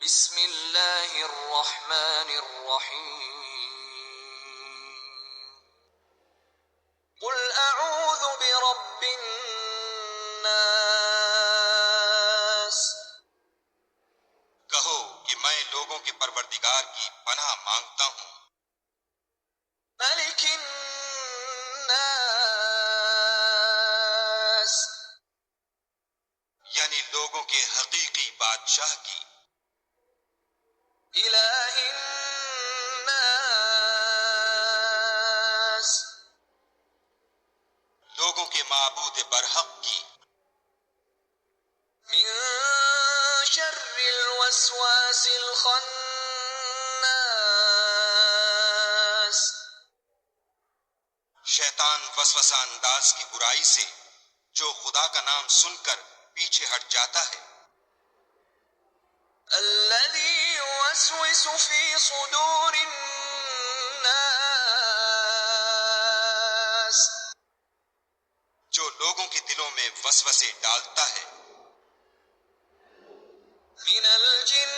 بسم اللہ الرحمن الرحیم قل اعوذ برب الناس کہو کہ میں لوگوں کے پروردگار کی پناہ مانگتا ہوں، ملک الناس یعنی لوگوں کے حقیقی بادشاہ کی، الہ الناس لوگوں کے معبود برحق کی، من شر الوسواس الخناس شیطان وسوسہ انداز کی برائی سے جو خدا کا نام سن کر پیچھے ہٹ جاتا ہے، الذي يوسوس في صدور الناس جو لوگوں کے دلوں میں وسوسے ڈالتا ہے، من الجن